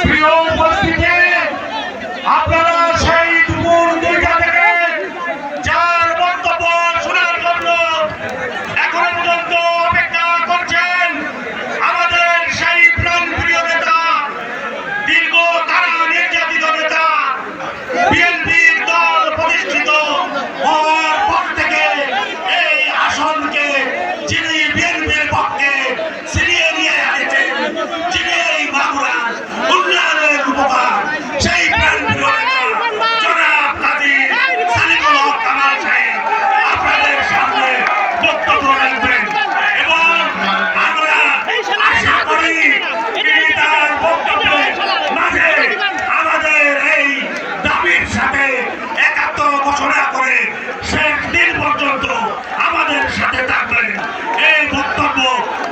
প্রিয় উপস্থিতি, আপনারা সেই দুপুর 2টা থেকে যার বক্তব্য শোনার জন্য এখনো পর্যন্ত অপেক্ষা করছেন, আমাদের সেই প্রাণপ্রিয় নেতা, দীর্ঘ কারা নির্যাতিত নেতা, বিএনপির দল প্রতিষ্ঠিত হওয়ার পর থেকে এই আসনকে যিনি বিএনপির পক্ষে ছিনিয়ে নিয়ে আসছেন, যিনি এই বাগুড়ার উন্নয়নের উপকার, সেই প্রাণপ্রিয় নেতা জনাব কাজী সালিমুল হক কামাল সাহেব আপনাদের সামনে বক্তব্য রাখবেন এবং আমরা আশা করি তিনি তার বক্তব্যের মাঝে আমাদের এই দাবির সাথে একাত্ম ঘোষণা করে শেষ দিন পর্যন্ত আমাদের সাথে থাকবেন। এই বক্তব্য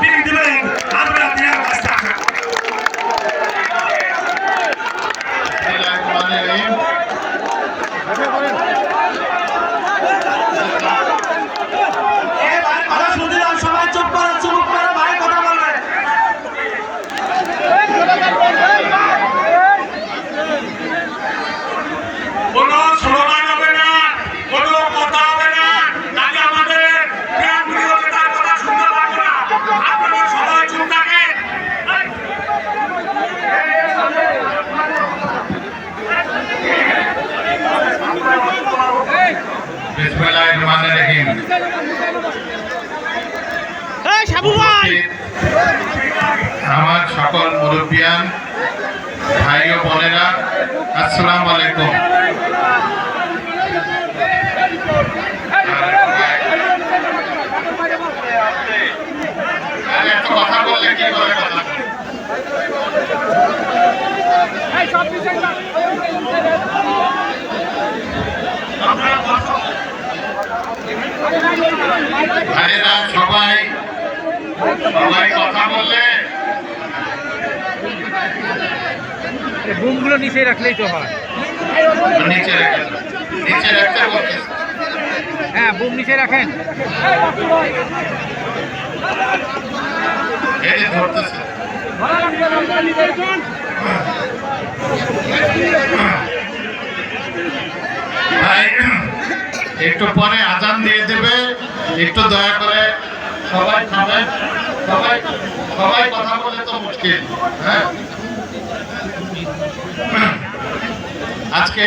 তিনি দিবেন, আমরা দেওয়ার কাছে আশা করি। সবাই চুপ করে, চুপ করে ভাই কথা বলবে। কোনো স্লোগান হবে না, কোনো কথা হবে না, তাকে আমাদের প্রাণপ্রিয় নেতার কথা শুনতে পারবো না। আপনারা সবাই চুপ থাকেন। বিসমিল্লাহিররহমানিররহিম। আমার সকল মুরব্বিয়ান ভাই ও বোনেরা, আসসালামু আলাইকুম। এত কথা বললে কি করে কথা ভাইয়েরা, সবাই কথা বললে বুমগুলো নিচে রাখলেই তো হয়। নিচে রাখতে বলতে, হ্যাঁ বুম নিচে রাখেন। এই যে ধরতেছে ভাই, একটু পরে আজান দিয়ে দেবে, একটু দয়া করে সবাই থামেন। সবাই কথা বলে তো মুশকিল। হ্যাঁ, আজকে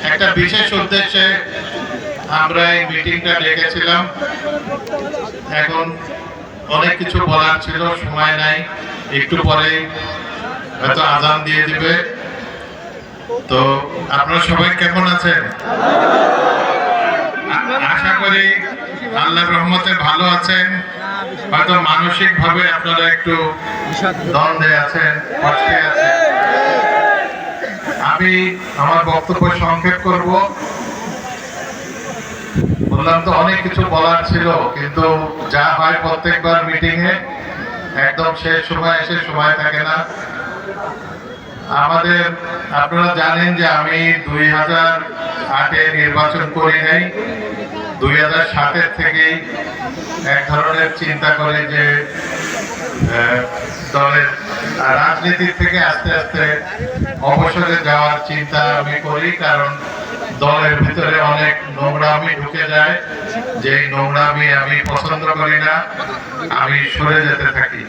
একটা বিশেষ উদ্দেশ্যে আমরা এই মিটিংটা ডেকেছিলাম। এখন অনেক কিছু বলার ছিল, সময় নাই, একটু পরে হয়তো আজান দিয়ে দিবে। তো আপনারা সবাই কেমন আছেন? আশা করি আল্লাহর রহমতে ভালো আছেন। হয়তো মানসিক ভাবে আপনারা একটু দ্বন্দ্বে আছেন, কষ্টে আছেন। আমি আমার বক্তব্য সংক্ষেপ করব। বললাম তো অনেক কিছু বলার ছিল, কিন্তু যা হয় প্রত্যেকবার মিটিং এ একদম শেষ সময় এসে সময় থাকে না। আমাদের আপনারা জানেন যে আমি 2008-এ নির্বাচন করি নাই। 2007-এর থেকেই এক ধরনের চিন্তা করে যে দলের রাজনীতি থেকে আস্তে আস্তে অবসরে যাওয়ার চিন্তা আমি করি, কারণ দলের ভিতরে অনেক নোংরামি ঢুকে যায়, যে নোংরামি আমি পছন্দ করি না, আমি সরে যেতে থাকি।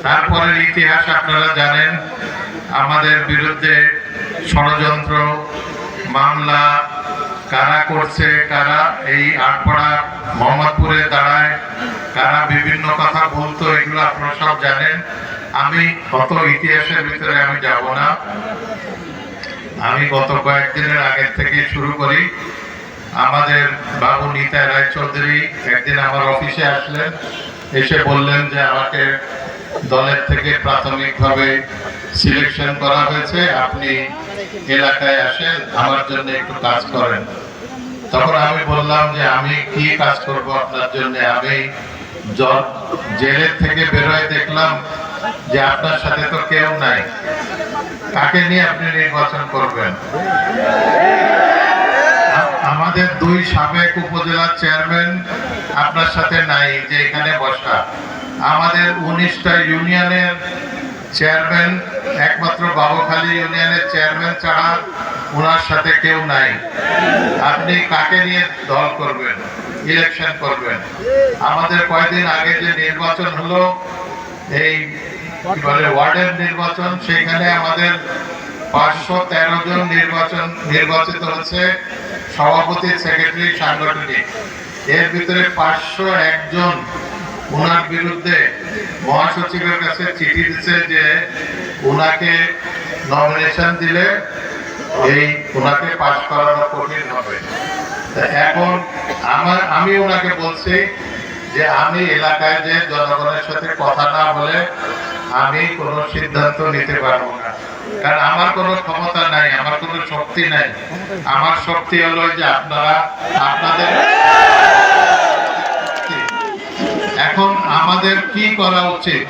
তারপরের ইতিহাস আপনারা জানেন, আমাদের বিরুদ্ধে ষড়যন্ত্র, মামলা কারা করছে, কারা এই আটপাড়া মোহাম্মদপুরে দাঁড়ায়, কারা বিভিন্ন কথা বলতো, এগুলো আপনারা সব জানেন। আমি কত ইতিহাসের ভিতরে আমি যাব না। আমি গত কয়েকদিনের আগের থেকে শুরু করি। আমাদের বাবু নিতাই রায়চৌধুরী একদিন আমার অফিসে আসলেন, এসে বললেন যে আমাকে দলের থেকে প্রাথমিকভাবে সিলেকশন করা হয়েছে, আপনি এলাকায় আসেন, আমার জন্য একটু কাজ করেন। তখন আমি বললাম যে আমি কি কাজ করব আপনার জন্য? আমি জেলের থেকে বেরোয় দেখলাম যে আপনার সাথে তো কেউ নাই, কাকে নিয়ে আপনি নির্বাচন করবেন? আমাদের 2 সাবেক উপজেলা চেয়ারম্যান আপনার সাথে নাই, যে এখানে বসা। আমাদের 19টা ইউনিয়নের চেয়ারম্যান একমাত্র বাবুখালী ইউনিয়নের চেয়ারম্যান ছাড়া ওনার সাথে কেউ নাই। আপনি কাকে নিয়ে দল করবেন, ইলেকশন করবেন? আমাদের কয়েকদিন আগে যে নির্বাচন হলো, এই কি বলে ওয়ার্ডের নির্বাচন, সেখানে আমাদের 513 জন নির্বাচিত হচ্ছে, সভাপতি, সেক্রেটারি, সাংগঠনিক। এর ভিতরে 501 জন ওনার বিরুদ্ধে মহাসচিবের কাছে চিঠি দিচ্ছে যে ওনাকে নমিনেশন দিলে ওনাকে পাস করানো কঠিন হবে। এখন আমি ওনাকে বলছি যে আমি এলাকায় যে জনগণের সাথে কথা না বলে আমি কোনো সিদ্ধান্ত নিতে পারবো না, কারণ আমার কোনো ক্ষমতা নাই, আমার কোনো শক্তি নাই। আমার শক্তি হলো যে আপনাদের। এখন আমাদের কি করা উচিত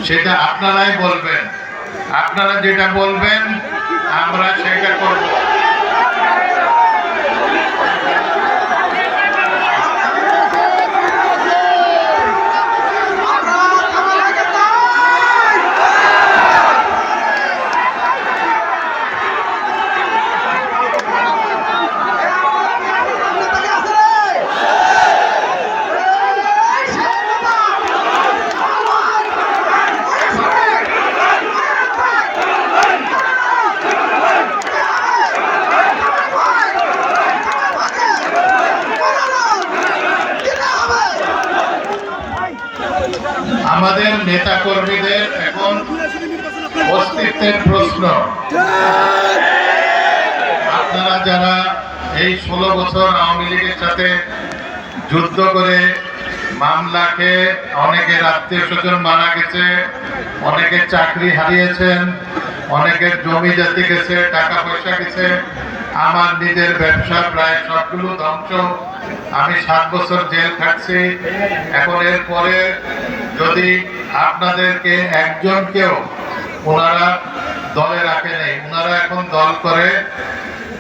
সেটা আপনারাই বলবেন। আপনারা যেটা বলবেন আমরা সেটা করব। আমাদের নেতা কর্মীদের এখন অস্তিত্বের প্রশ্ন। আপনারা যারা এই 16 বছর আওয়ামী লীগের সাথে যুদ্ধ করে মামলা খেয়ে, অনেকের আত্মীয় স্বজন মারা গেছে, অনেকের চাকরি হারিয়েছেন, অনেকের জমি জাতি গেছে, টাকা পয়সা গেছে, আমার নিজের ব্যবসা প্রায় সবগুলো ধ্বংস। আমি 7 বছর জেল খাটছি। এখন এর পরে যদি আপনাদেরকে একজনকেও ওনারা দলে রাখে নেই, ওনারা এখন দল করে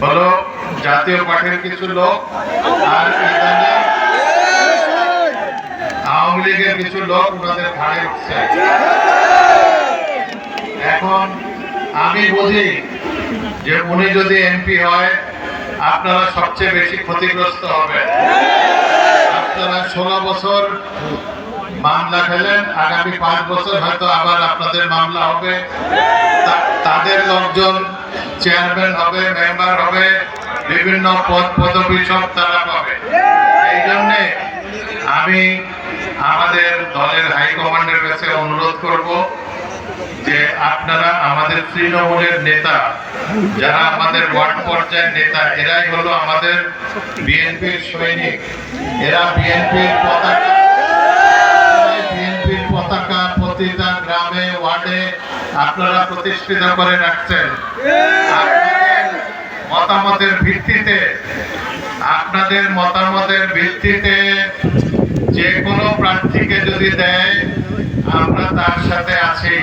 হলো জাতীয় পার্টির কিছু লোক আর ইদানিং আওয়ামী লীগের কিছু লোক ওনাদের ঘাড়ে উঠছে। এখন আমি বুঝি যে উনি যদি এমপি হয় আপনারা সবচেয়ে বেশি ক্ষতিগ্রস্ত হবেন। আপনারা 16 বছর মামলা খেলেন, আগামী 5 বছর হয়তো আবার আপনাদের মামলা হবে। তাদের লোকজন চেয়ারম্যান হবে, মেম্বার হবে, বিভিন্ন পদ পদবি সব তারা পাবে। এই জন্যে আমি আমাদের দলের হাইকমান্ডের কাছে অনুরোধ করব যে আপনারা আমাদের তৃণমূলের নেতা, যারা আমাদের ওয়ার্ড পর্যায়ের নেতা, এরাই হলো আমাদের বিএনপির সৈনিক। এরা বিএনপির পতাকা প্রতিটা গ্রামে ওয়ার্ডে আপনারা প্রতিষ্ঠিত করে রাখছেন। আপনাদের মতামতের ভিত্তিতে যে কোনো প্রার্থীকে যদি দেয় আমরা তার সাথে আছি।